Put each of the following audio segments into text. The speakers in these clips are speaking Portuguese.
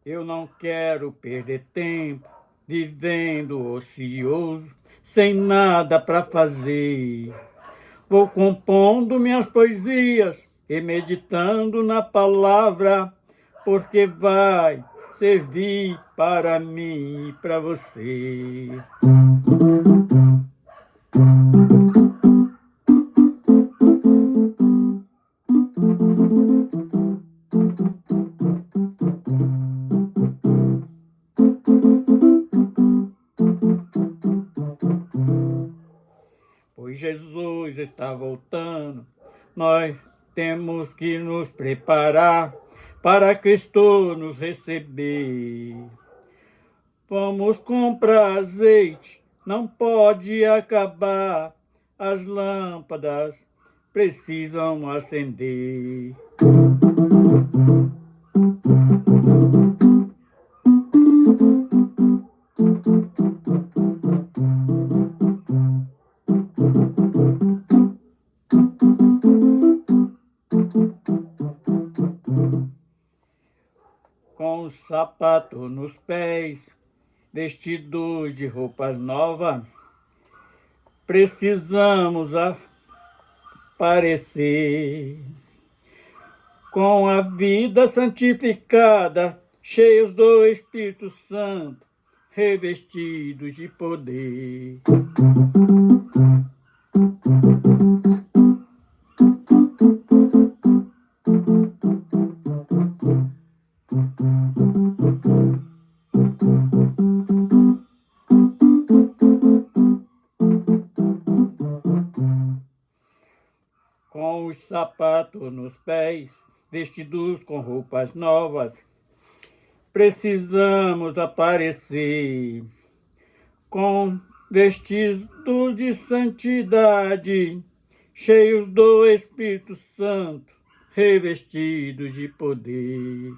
Eu não quero perder tempo vivendo ocioso, sem nada para fazer. Vou compondo minhas poesias e meditando na palavra, porque vai servir para mim e para você. Pois Jesus está voltando, nós temos que nos preparar para Cristo nos receber. Vamos comprar azeite, não pode acabar, as lâmpadas precisam acender. Com os sapatos nos pés, vestidos de roupas novas, precisamos aparecer. Com a vida santificada, cheios do Espírito Santo, revestidos de poder. Com os sapatos nos pés, vestidos com roupas novas, precisamos aparecer. Com vestidos de santidade, cheios do Espírito Santo, revestidos de poder.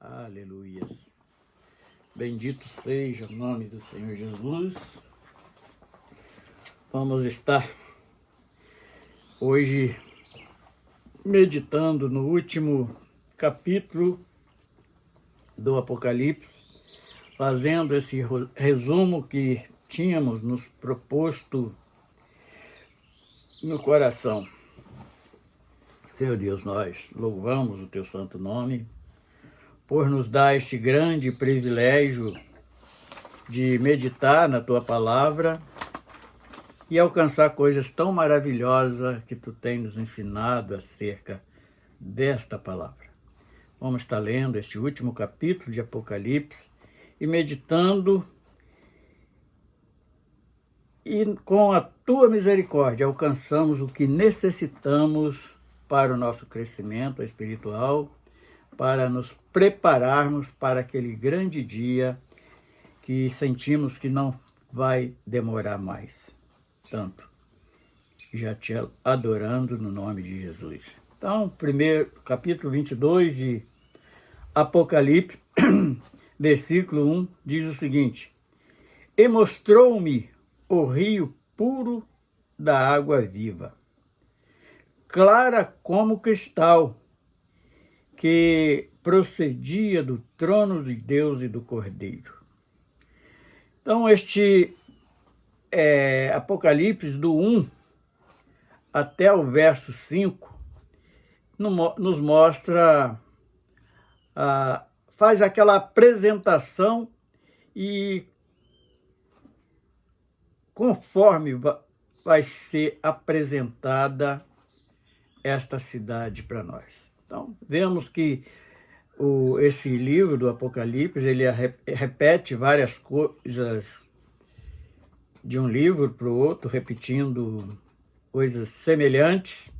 Aleluias. Bendito seja o nome do Senhor Jesus. Vamos estar hoje meditando no último capítulo do Apocalipse, fazendo esse resumo que tínhamos nos proposto no coração. Senhor Deus, nós louvamos o teu santo nome por nos dar este grande privilégio de meditar na tua palavra e alcançar coisas tão maravilhosas que tu tens nos ensinado acerca desta palavra. Vamos estar lendo este último capítulo de Apocalipse e meditando, e com a tua misericórdia alcançamos o que necessitamos para o nosso crescimento espiritual, para nos prepararmos para aquele grande dia que sentimos que não vai demorar mais tanto. Já te adorando no nome de Jesus. Então, capítulo 22 de Apocalipse, versículo 1, diz o seguinte: E mostrou-me o rio puro da água viva, clara como cristal, que procedia do trono de Deus e do Cordeiro. Então, este Apocalipse do 1 até o verso 5 nos mostra, faz aquela apresentação e conforme vai ser apresentada esta cidade para nós. Então, vemos que esse livro do Apocalipse, ele repete várias coisas de um livro para o outro, repetindo coisas semelhantes,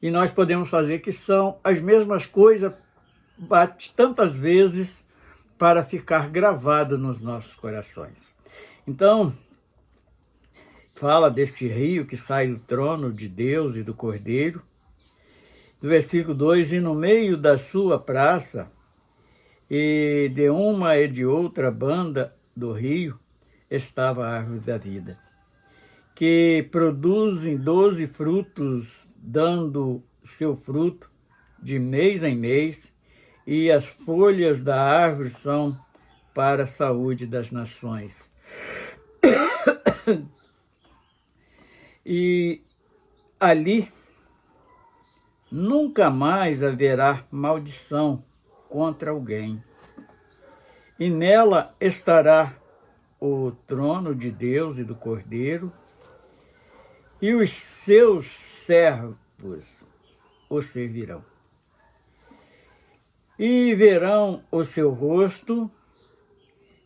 e nós podemos fazer que são as mesmas coisas bate tantas vezes para ficar gravado nos nossos corações. Então, fala deste rio que sai do trono de Deus e do Cordeiro. No versículo 2, e no meio da sua praça, e de uma e de outra banda do rio, estava a árvore da vida, que produzem 12 frutos, dando seu fruto de mês em mês, e as folhas da árvore são para a saúde das nações. E ali nunca mais haverá maldição contra alguém. E nela estará o trono de Deus e do Cordeiro, e os seus servos o servirão. E verão o seu rosto,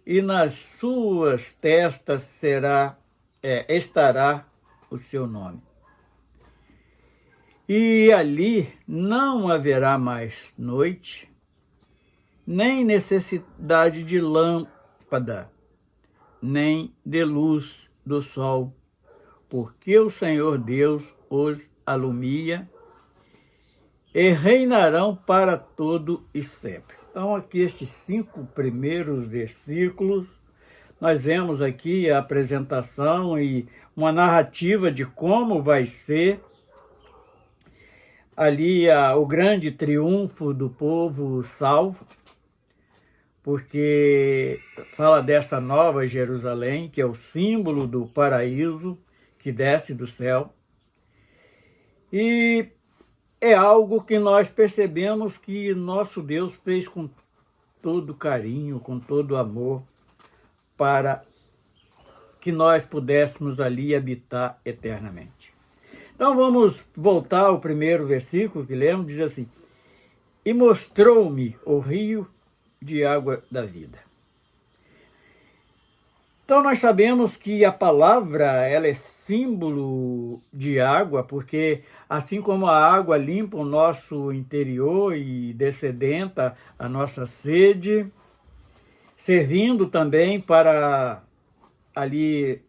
e nas suas testas estará o seu nome. E ali não haverá mais noite, nem necessidade de lâmpada, nem de luz do sol, porque o Senhor Deus os alumia, e reinarão para todo e sempre. Então, aqui estes 5 primeiros versículos, nós vemos aqui a apresentação e uma narrativa de como vai ser ali o grande triunfo do povo salvo, porque fala desta nova Jerusalém, que é o símbolo do paraíso que desce do céu. E é algo que nós percebemos que nosso Deus fez com todo carinho, com todo amor, para que nós pudéssemos ali habitar eternamente. Então vamos voltar ao primeiro versículo que lemos, diz assim: e mostrou-me o rio de água da vida. Então nós sabemos que a palavra ela é símbolo de água, porque assim como a água limpa o nosso interior e dessedenta a nossa sede, servindo também para ali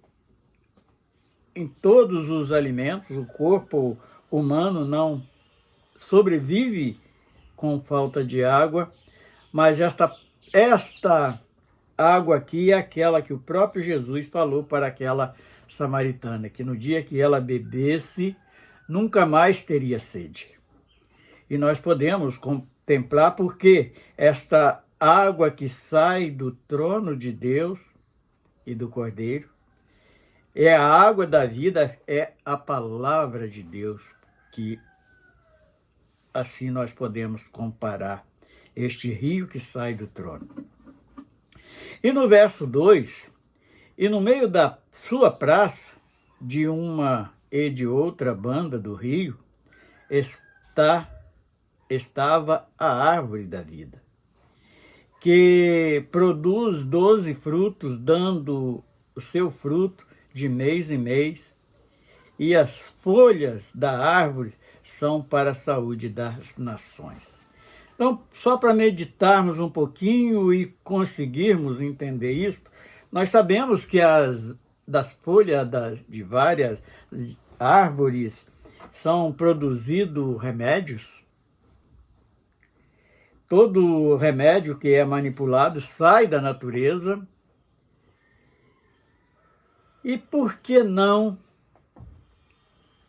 em todos os alimentos, o corpo humano não sobrevive com falta de água, mas esta água aqui é aquela que o próprio Jesus falou para aquela samaritana, que no dia que ela bebesse, nunca mais teria sede. E nós podemos contemplar porque esta água que sai do trono de Deus e do Cordeiro é a água da vida, é a palavra de Deus, que assim nós podemos comparar este rio que sai do trono. E no verso 2, e no meio da sua praça, de uma e de outra banda do rio, estava a árvore da vida, que produz 12 frutos, dando o seu fruto de mês em mês, e as folhas da árvore são para a saúde das nações. Então, só para meditarmos um pouquinho e conseguirmos entender isso, nós sabemos que das folhas de várias árvores são produzidos remédios. Todo remédio que é manipulado sai da natureza. E por que não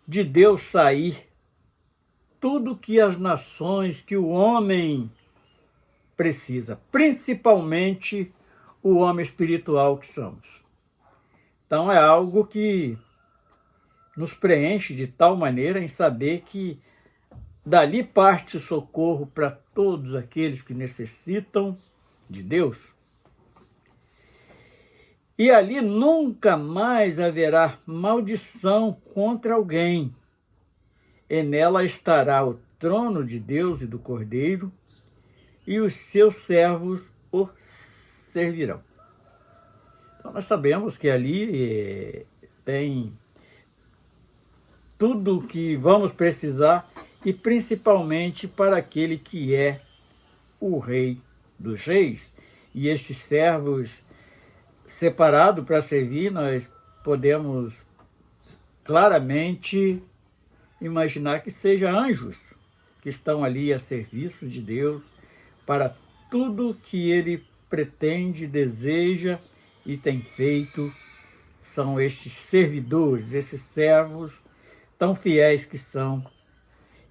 de Deus sair tudo que as nações, que o homem precisa, principalmente o homem espiritual que somos? Então é algo que nos preenche de tal maneira em saber que dali parte o socorro para todos aqueles que necessitam de Deus. E ali nunca mais haverá maldição contra alguém. E nela estará o trono de Deus e do Cordeiro, e os seus servos o servirão. Então nós sabemos que ali tem tudo o que vamos precisar, e principalmente para aquele que é o Rei dos Reis. E estes servos separados para servir, nós podemos claramente imaginar que sejam anjos que estão ali a serviço de Deus para tudo que Ele pretende, deseja e tem feito. São estes servidores, esses servos tão fiéis que são.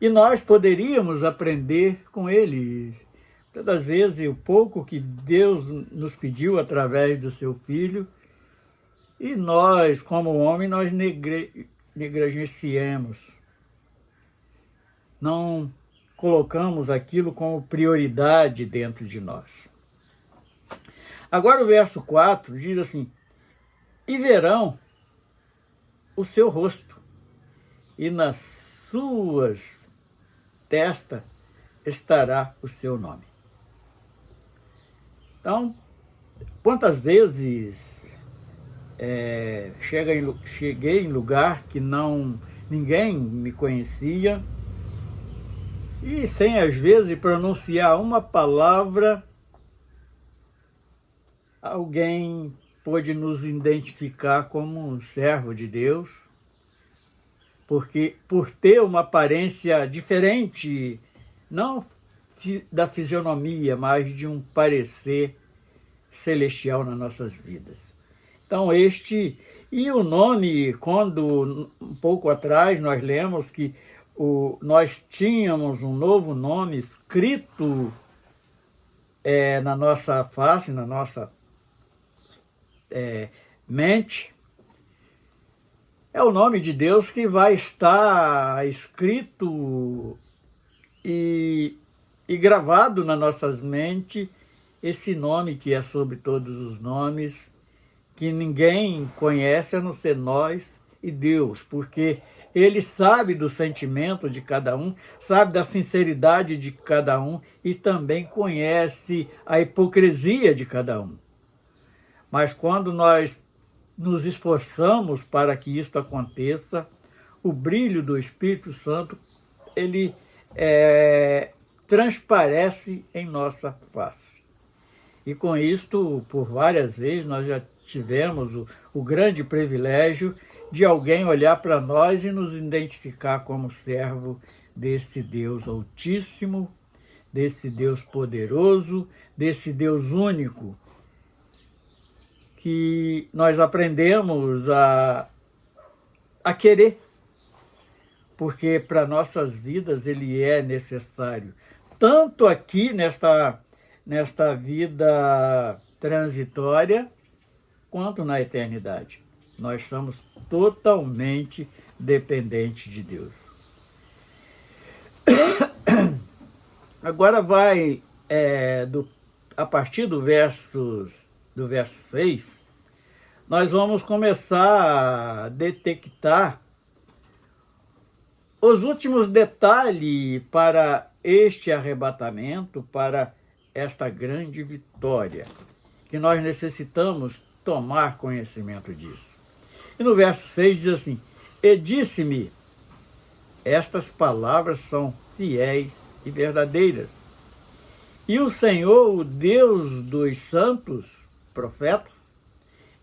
E nós poderíamos aprender com eles. Todas as vezes, o pouco que Deus nos pediu através do seu Filho, e nós, como homem, nós negligenciamos. Não colocamos aquilo como prioridade dentro de nós. Agora o verso 4 diz assim: e verão o seu rosto, e nas suas testas estará o seu nome. Então, quantas vezes cheguei em lugar que ninguém me conhecia, e sem às vezes pronunciar uma palavra, alguém pôde nos identificar como um servo de Deus, porque por ter uma aparência diferente, não da fisionomia, mas de um parecer celestial nas nossas vidas. Então e o nome, quando um pouco atrás nós lemos que nós tínhamos um novo nome escrito na nossa face, na nossa mente, é o nome de Deus que vai estar escrito e gravado nas nossas mentes, esse nome que é sobre todos os nomes, que ninguém conhece a não ser nós e Deus, porque Ele sabe do sentimento de cada um, sabe da sinceridade de cada um e também conhece a hipocrisia de cada um. Mas quando nós nos esforçamos para que isto aconteça, o brilho do Espírito Santo, ele transparece em nossa face. E com isto, por várias vezes, nós já tivemos o grande privilégio de alguém olhar para nós e nos identificar como servo desse Deus Altíssimo, desse Deus poderoso, desse Deus único, que nós aprendemos a querer, porque para nossas vidas Ele é necessário, tanto aqui nesta vida transitória, quanto na eternidade. Nós somos totalmente dependentes de Deus. Agora vai, a partir do verso 6, nós vamos começar a detectar os últimos detalhes para este arrebatamento, para esta grande vitória, que nós necessitamos tomar conhecimento disso. E no verso 6 diz assim: e disse-me, estas palavras são fiéis e verdadeiras. E o Senhor, o Deus dos santos profetas,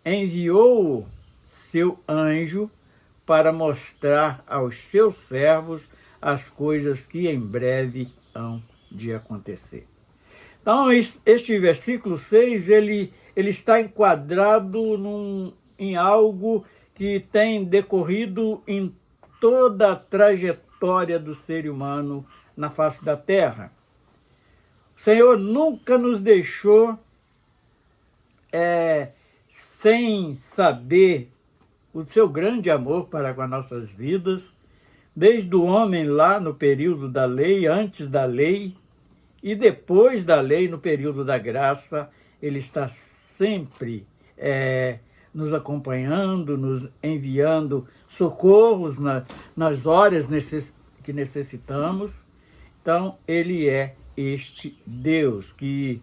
enviou seu anjo para mostrar aos seus servos as coisas que em breve hão de acontecer. Então, este versículo 6, ele está enquadrado em algo que tem decorrido em toda a trajetória do ser humano na face da terra. O Senhor nunca nos deixou sem saber o seu grande amor para com as nossas vidas, desde o homem lá no período da lei, antes da lei, e depois da lei, no período da graça. Ele está sempre nos acompanhando, nos enviando socorros nas horas que necessitamos. Então, Ele é este Deus que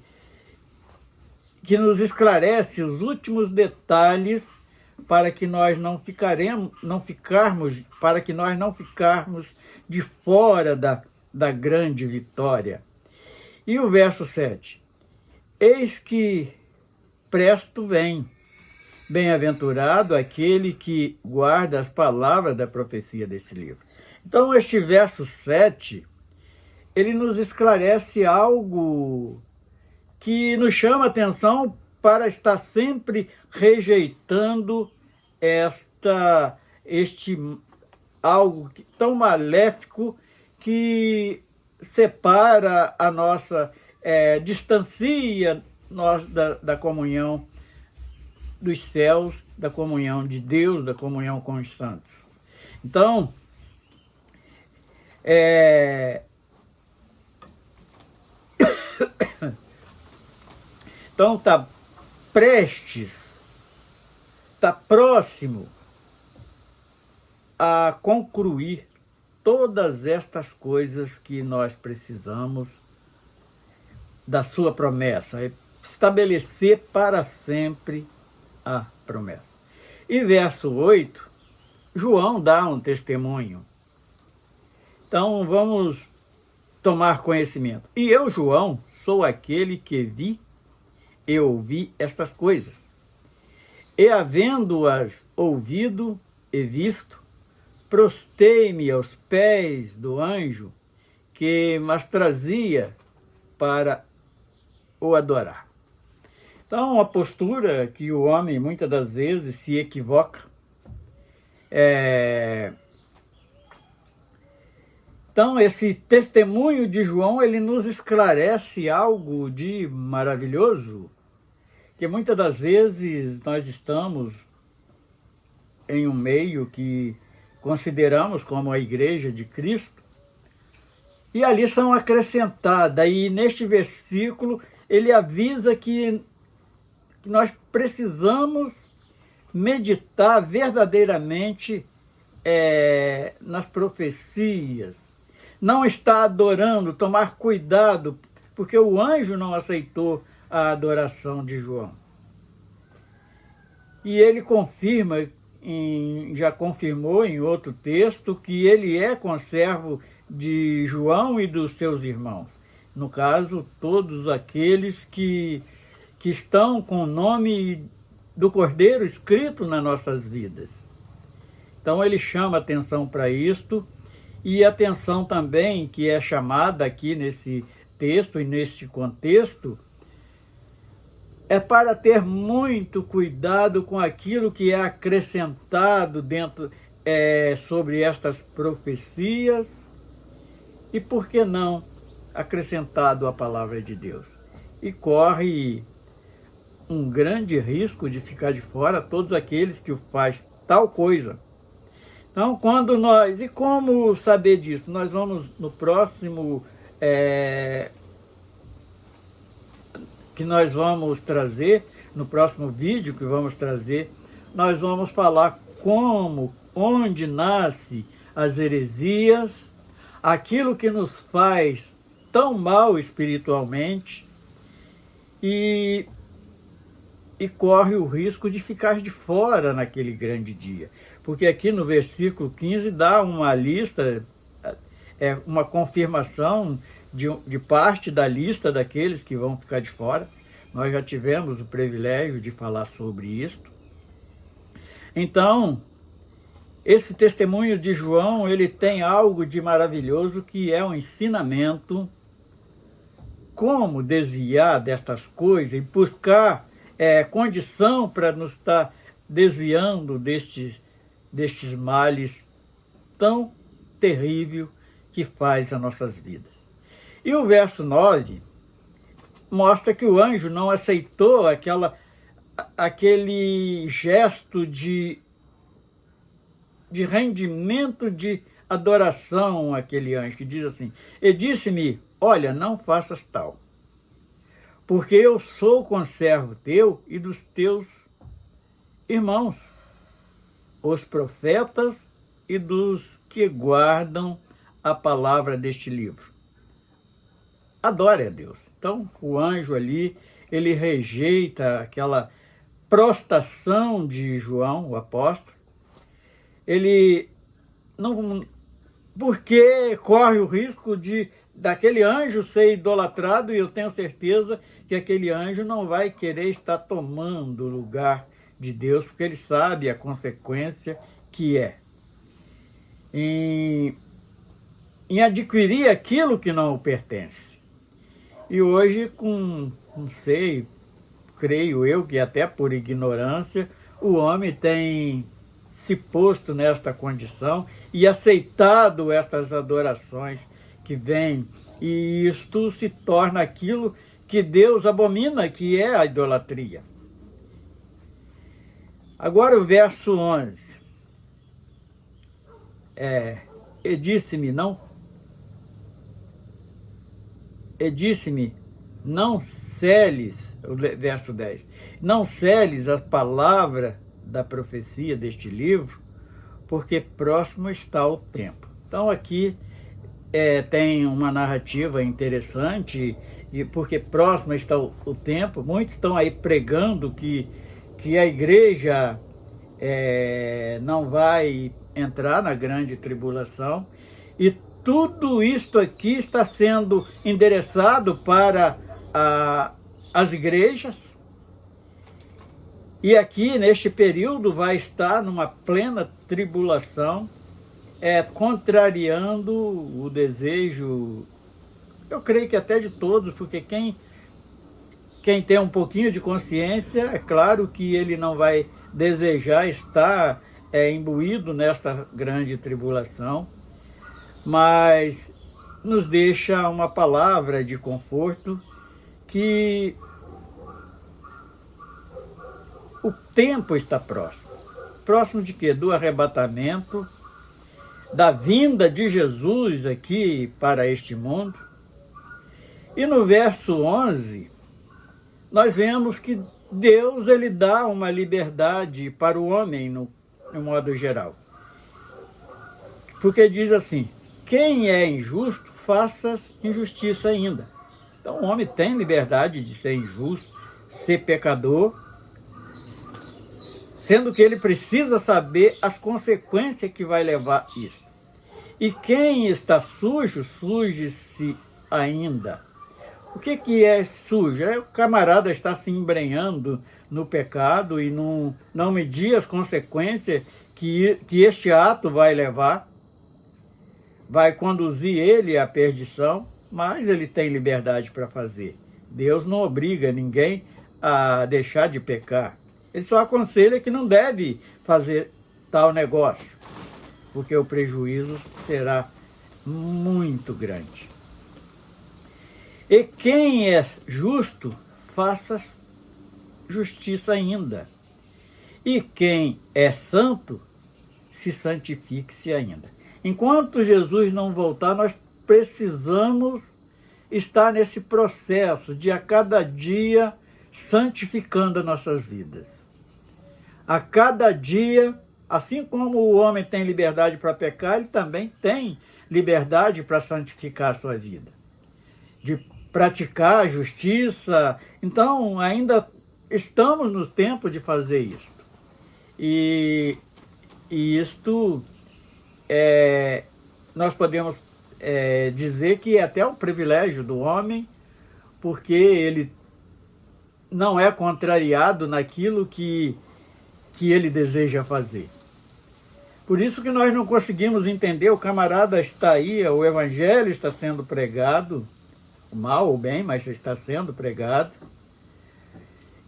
nos esclarece os últimos detalhes para que nós não ficarmos de fora da grande vitória. E o verso 7. Eis que presto vem, bem-aventurado aquele que guarda as palavras da profecia desse livro. Então, este verso 7, ele nos esclarece algo que nos chama a atenção para estar sempre rejeitando este algo tão maléfico que separa a nossa, distancia nós da comunhão dos céus, da comunhão de Deus, da comunhão com os santos. Então, está prestes, está próximo a concluir todas estas coisas que nós precisamos da sua promessa, estabelecer para sempre a promessa. E verso 8, João dá um testemunho. Então vamos tomar conhecimento. E eu, João, sou aquele que vi e ouvi estas coisas. E havendo-as ouvido e visto, prostei-me aos pés do anjo que mas trazia para o adorar. Então, uma postura que o homem muitas das vezes se equivoca. Então, esse testemunho de João, ele nos esclarece algo de maravilhoso, que muitas das vezes nós estamos em um meio que consideramos como a Igreja de Cristo, e ali são acrescentadas, e neste versículo ele avisa que nós precisamos meditar verdadeiramente nas profecias, não estar adorando, tomar cuidado, porque o anjo não aceitou a adoração de João. E ele confirma, já confirmou em outro texto, que ele é conservo de João e dos seus irmãos. No caso, todos aqueles que estão com o nome do Cordeiro escrito nas nossas vidas. Então ele chama atenção para isto, e atenção também que é chamada aqui nesse texto e neste contexto, é para ter muito cuidado com aquilo que é acrescentado dentro sobre estas profecias, e por que não acrescentado a palavra de Deus. E corre um grande risco de ficar de fora todos aqueles que faz tal coisa. Então, e como saber disso? Nós vamos no próximo, que nós vamos trazer, no próximo vídeo que vamos trazer, nós vamos falar onde nasce as heresias, aquilo que nos faz tão mal espiritualmente, e corre o risco de ficar de fora naquele grande dia. Porque aqui no versículo 15 dá uma lista, uma confirmação de parte da lista daqueles que vão ficar de fora. Nós já tivemos o privilégio de falar sobre isto. Então, esse testemunho de João, ele tem algo de maravilhoso, que é um ensinamento como desviar destas coisas e buscar condição para nos estar desviando destes males tão terríveis que faz as nossas vidas. E o verso 9 mostra que o anjo não aceitou aquele gesto de rendimento, de adoração àquele anjo, que diz assim: e disse-me, olha, não faças tal, porque eu sou conservo teu e dos teus irmãos, os profetas e dos que guardam a palavra deste livro. Adore a Deus. Então, o anjo ali, ele rejeita aquela prostração de João, o apóstolo. Ele não... porque corre o risco de daquele anjo ser idolatrado, e eu tenho certeza que aquele anjo não vai querer estar tomando o lugar de Deus, porque ele sabe a consequência que é em adquirir aquilo que não pertence. E hoje, não sei, creio eu que até por ignorância, o homem tem se posto nesta condição e aceitado estas adorações que vêm, e isto se torna aquilo que Deus abomina, que é a idolatria. Agora o verso 11. E disse-me, não celes, o verso 10, não celes a palavra da profecia deste livro, porque próximo está o tempo. Então aqui tem uma narrativa interessante, e porque próximo está o tempo. Muitos estão aí pregando que a igreja não vai entrar na grande tribulação, e tudo isto aqui está sendo endereçado para as igrejas, e aqui neste período vai estar numa plena tribulação, contrariando o desejo, eu creio que até de todos, porque quem tem um pouquinho de consciência, é claro que ele não vai desejar estar imbuído nesta grande tribulação, mas nos deixa uma palavra de conforto, que o tempo está próximo. Próximo de quê? Do arrebatamento, da vinda de Jesus aqui para este mundo. E no verso 11, nós vemos que Deus ele dá uma liberdade para o homem, no modo geral. Porque diz assim, quem é injusto, faça injustiça ainda. Então o homem tem liberdade de ser injusto, ser pecador, sendo que ele precisa saber as consequências que vai levar isso. E quem está sujo, suje-se ainda. O que é sujo? O camarada está se embrenhando no pecado e não medir as consequências que este ato vai levar, vai conduzir ele à perdição, mas ele tem liberdade para fazer. Deus não obriga ninguém a deixar de pecar. Ele só aconselha que não deve fazer tal negócio, porque o prejuízo será muito grande. E quem é justo, faça justiça ainda. E quem é santo, se santifique-se ainda. Enquanto Jesus não voltar, nós precisamos estar nesse processo de a cada dia santificando as nossas vidas. A cada dia, assim como o homem tem liberdade para pecar, ele também tem liberdade para santificar a sua vida, de praticar a justiça. Então, ainda estamos no tempo de fazer isto. E isto, nós podemos dizer que é até um privilégio do homem, porque ele não é contrariado naquilo que ele deseja fazer. Por isso que nós não conseguimos entender, o camarada está aí, o evangelho está sendo pregado, o mal ou bem, mas está sendo pregado,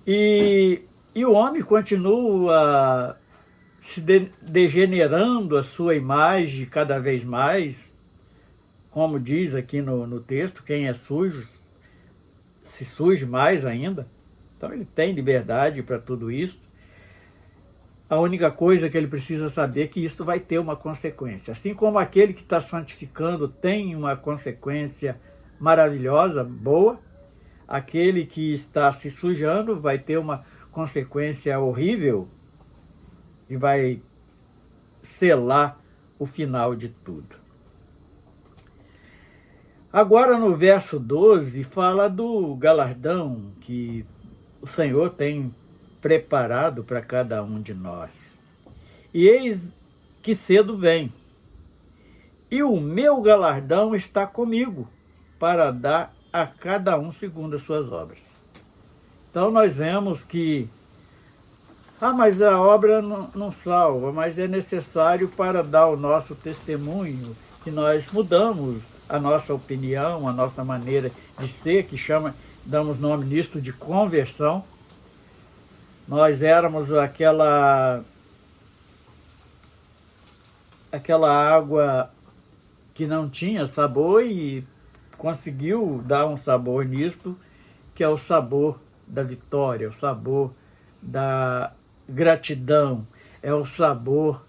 e o homem continua se degenerando a sua imagem cada vez mais, como diz aqui no texto, quem é sujo, se suje mais ainda. Então ele tem liberdade para tudo isso. A única coisa que ele precisa saber é que isso vai ter uma consequência. Assim como aquele que está santificando tem uma consequência maravilhosa, boa, aquele que está se sujando vai ter uma consequência horrível e vai selar o final de tudo. Agora no verso 12 fala do galardão que o Senhor tem preparado para cada um de nós. E eis que cedo vem, e o meu galardão está comigo, para dar a cada um segundo as suas obras. Então nós vemos que, mas a obra não salva, mas é necessário para dar o nosso testemunho, que nós mudamos a nossa opinião, a nossa maneira de ser, que damos nome nisto de conversão. Nós éramos aquela água que não tinha sabor e conseguiu dar um sabor nisto, que é o sabor da vitória, o sabor da gratidão, é o sabor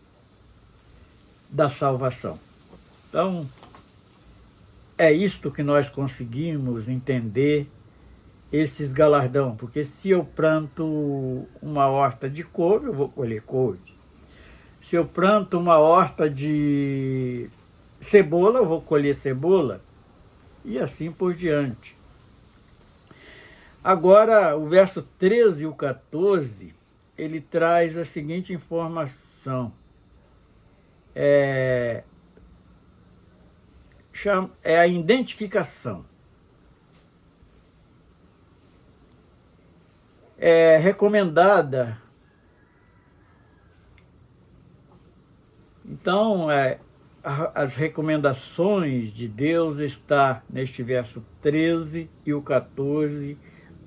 da salvação. Então, é isto que nós conseguimos entender esses galardão, porque se eu planto uma horta de couve, eu vou colher couve. Se eu planto uma horta de cebola, eu vou colher cebola, e assim por diante. Agora, o verso 13 e o 14, ele traz a seguinte informação. É a identificação. É recomendada. Então, as recomendações de Deus estão neste verso 13 e o 14,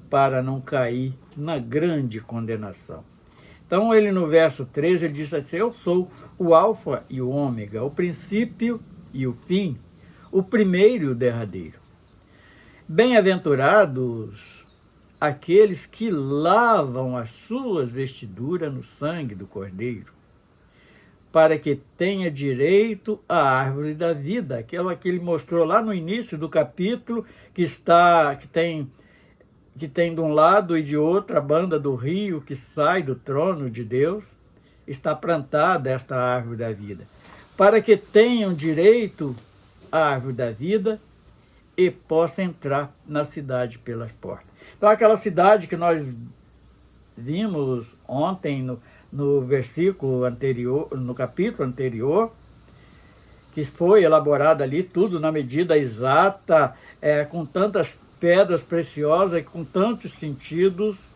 para não cair na grande condenação. Então, ele no verso 13, ele diz assim: eu sou o alfa e o ômega, o princípio e o fim, o primeiro e o derradeiro. Bem-aventurados aqueles que lavam as suas vestiduras no sangue do Cordeiro, para que tenha direito à árvore da vida, aquela que ele mostrou lá no início do capítulo, que tem de um lado e de outro a banda do rio que sai do trono de Deus. Está plantada esta árvore da vida, para que tenham direito à árvore da vida e possam entrar na cidade pelas portas. Então, aquela cidade que nós vimos ontem no versículo anterior, no capítulo anterior, que foi elaborada ali tudo na medida exata, com tantas pedras preciosas e com tantos sentidos,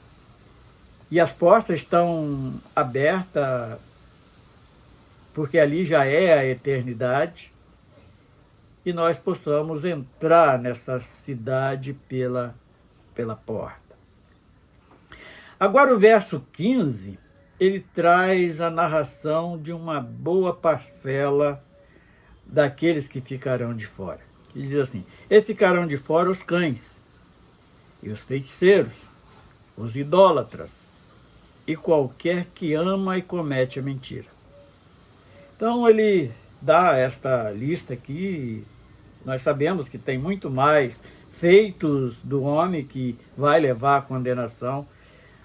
e as portas estão abertas, porque ali já é a eternidade, e nós possamos entrar nessa cidade pela porta. Agora o verso 15, ele traz a narração de uma boa parcela daqueles que ficarão de fora. Ele diz assim: e ficarão de fora os cães, e os feiticeiros, os idólatras, e qualquer que ama e comete a mentira. Então ele dá esta lista aqui. Nós sabemos que tem muito mais feitos do homem que vai levar à condenação.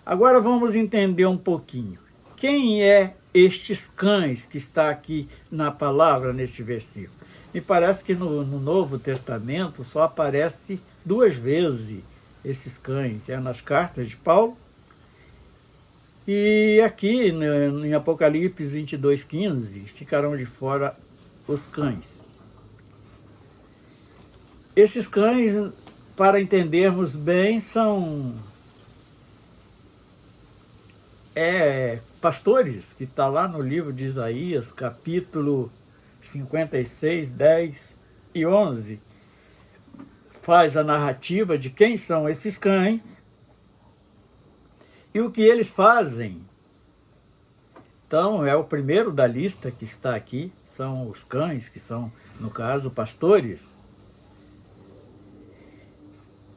Agora vamos entender um pouquinho. Quem é estes cães que está aqui na palavra, neste versículo? Me parece que no Novo Testamento só aparece 2 vezes esses cães. É nas cartas de Paulo e aqui em Apocalipse 22:15, ficarão de fora os cães. Esses cães, para entendermos bem, são pastores, que está lá no livro de Isaías, capítulo 56, 10 e 11, faz a narrativa de quem são esses cães e o que eles fazem. Então, é o primeiro da lista que está aqui, são os cães, que são, no caso, pastores,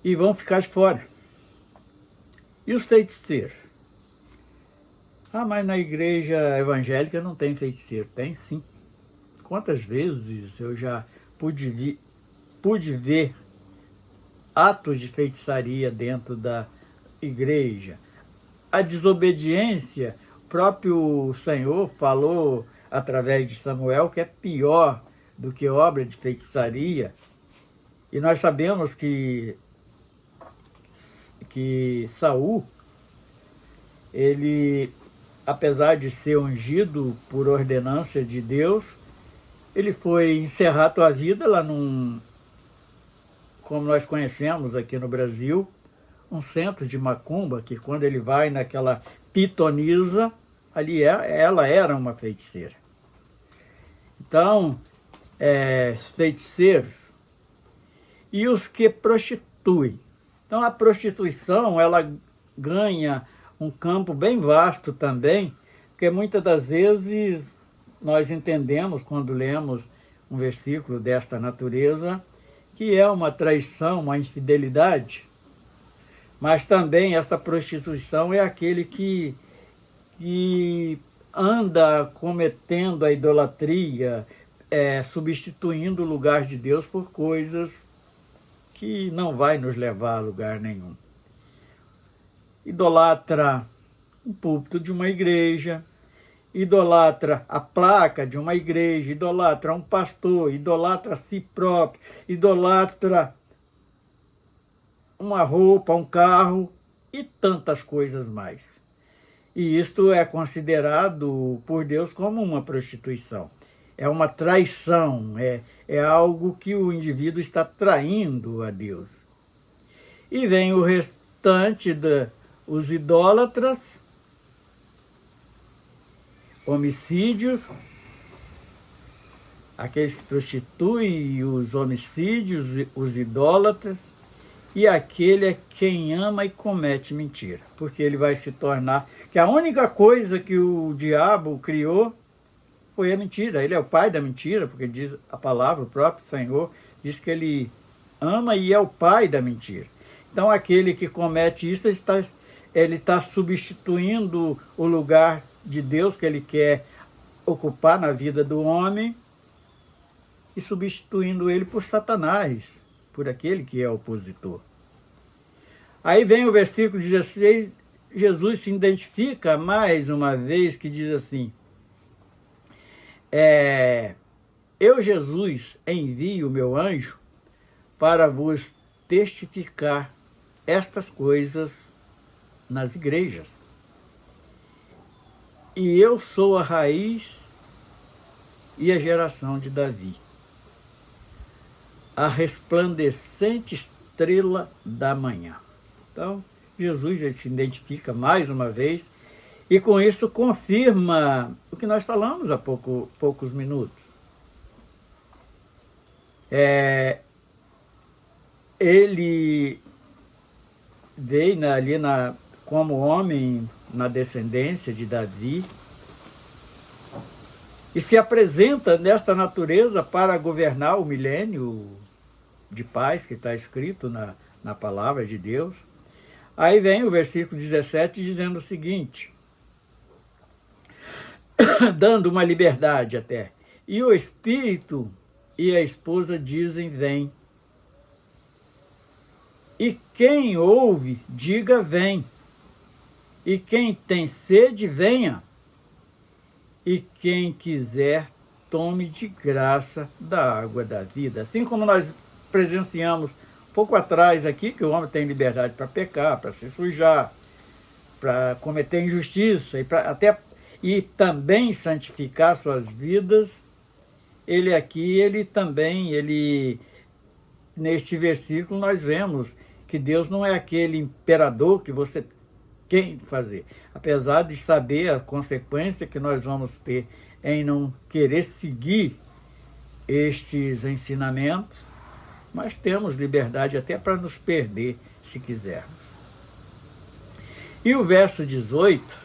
e vão ficar de fora. E os feiticeiros? Mas na igreja evangélica não tem feiticeiro. Tem sim. Quantas vezes eu já pude ver atos de feitiçaria dentro da igreja. A desobediência, o próprio Senhor falou através de Samuel que é pior do que obra de feitiçaria. E nós sabemos que Saul, ele, apesar de ser ungido por ordenança de Deus, ele foi encerrar a sua vida lá como nós conhecemos aqui no Brasil, um centro de macumba, que quando ele vai naquela pitonisa, ali ela era uma feiticeira. Então, feiticeiros e os que prostituem. Então, a prostituição, ela ganha um campo bem vasto também, porque muitas das vezes nós entendemos, quando lemos um versículo desta natureza, que é uma traição, uma infidelidade, mas também esta prostituição é aquele que anda cometendo a idolatria, substituindo o lugar de Deus por coisas que não vai nos levar a lugar nenhum. Idolatra o púlpito de uma igreja, idolatra a placa de uma igreja, idolatra um pastor, idolatra a si próprio, idolatra uma roupa, um carro e tantas coisas mais. E isto é considerado por Deus como uma prostituição. É uma traição, é algo que o indivíduo está traindo a Deus. E vem o restante os idólatras, homicídios, aqueles que prostituem, os homicídios, os idólatras, e aquele é quem ama e comete mentira, porque ele vai se tornar, que a única coisa que o diabo criou foi a mentira. Ele é o pai da mentira, porque diz a palavra, o próprio Senhor diz que ele ama e é o pai da mentira. Então aquele que comete isso, ele está substituindo o lugar de Deus que ele quer ocupar na vida do homem e substituindo ele por Satanás, por aquele que é opositor. Aí vem o versículo 16, Jesus se identifica mais uma vez, que diz assim, eu, Jesus, envio o meu anjo para vos testificar estas coisas nas igrejas. E eu sou a raiz e a geração de Davi, a resplandecente estrela da manhã. Então, Jesus já se identifica mais uma vez e com isso confirma o que nós falamos há poucos minutos. Ele veio como homem na descendência de Davi e se apresenta nesta natureza para governar o milênio de paz que está escrito na palavra de Deus. Aí vem o versículo 17 dizendo o seguinte, dando uma liberdade até, e o Espírito e a esposa dizem, vem. E quem ouve, diga, vem. E quem tem sede, venha. E quem quiser, tome de graça da água da vida. Assim como nós presenciamos pouco atrás aqui, que o homem tem liberdade para pecar, para se sujar, para cometer injustiça e também santificar suas vidas, neste versículo nós vemos que Deus não é aquele imperador que você tem que fazer. Apesar de saber a consequência que nós vamos ter em não querer seguir estes ensinamentos, mas temos liberdade até para nos perder, se quisermos. E o verso 18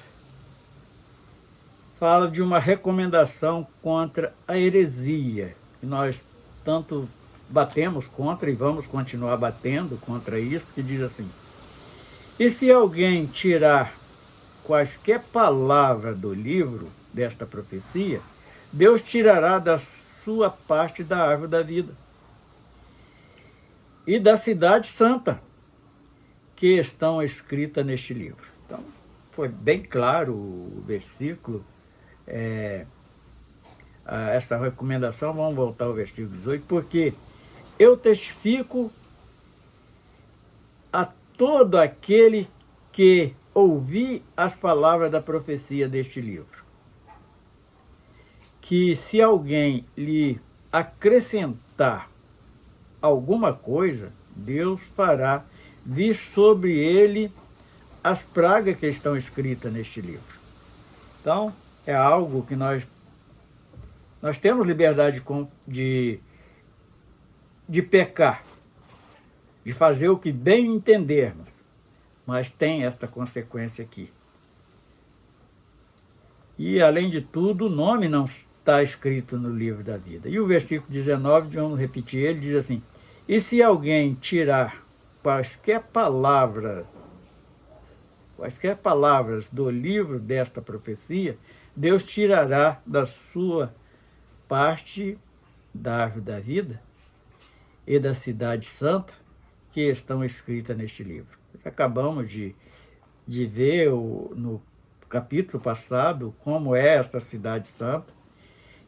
fala de uma recomendação contra a heresia, que nós tanto batemos contra e vamos continuar batendo contra isso, que diz assim, e se alguém tirar quaisquer palavra do livro desta profecia, Deus tirará da sua parte da árvore da vida e da cidade santa que estão escritas neste livro. Então, foi bem claro o versículo, essa recomendação. Vamos voltar ao versículo 18, porque eu testifico a todo aquele que ouvir as palavras da profecia deste livro, que se alguém lhe acrescentar alguma coisa Deus fará vir sobre ele as pragas que estão escritas neste livro. Então, é algo que nós temos liberdade de pecar, de fazer o que bem entendermos, mas tem esta consequência aqui. E, além de tudo, o nome não está escrito no livro da vida. E o versículo 19, vamos repetir, ele diz assim: e se alguém tirar quaisquer palavras do livro desta profecia, Deus tirará da sua parte da árvore da vida e da cidade santa que estão escritas neste livro. Acabamos de ver no capítulo passado como é esta cidade santa.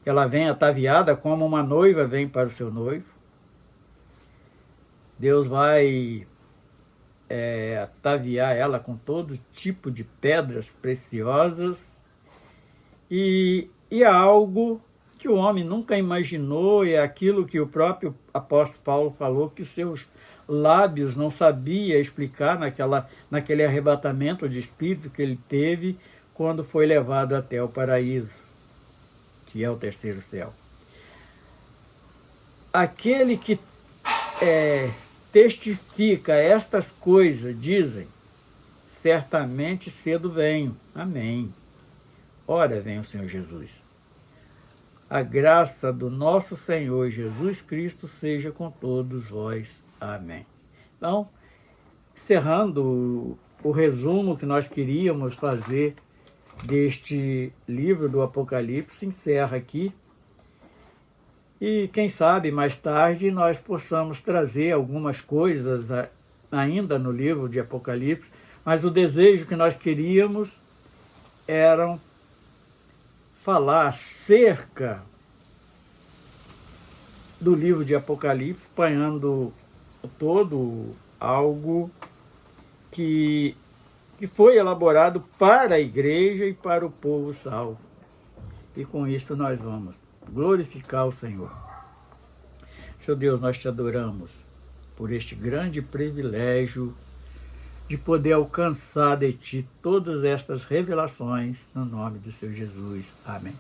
Ela vem ataviada como uma noiva vem para o seu noivo. Deus vai ataviar ela com todo tipo de pedras preciosas e é algo que o homem nunca imaginou, e é aquilo que o próprio apóstolo Paulo falou, que os seus lábios não sabia explicar naquele arrebatamento de espírito que ele teve quando foi levado até o paraíso, que é o terceiro céu. Aquele que testifica estas coisas, dizem, certamente cedo venho. Amém. Ora vem o Senhor Jesus. A graça do nosso Senhor Jesus Cristo seja com todos vós. Amém. Então, encerrando o resumo que nós queríamos fazer deste livro do Apocalipse, encerra aqui. E quem sabe mais tarde nós possamos trazer algumas coisas ainda no livro de Apocalipse, mas o desejo que nós queríamos era falar acerca do livro de Apocalipse, apanhando todo algo que foi elaborado para a igreja e para o povo salvo. E com isso nós vamos glorificar o Senhor. Seu Deus, nós te adoramos por este grande privilégio de poder alcançar de ti todas estas revelações no nome do Senhor Jesus. Amém.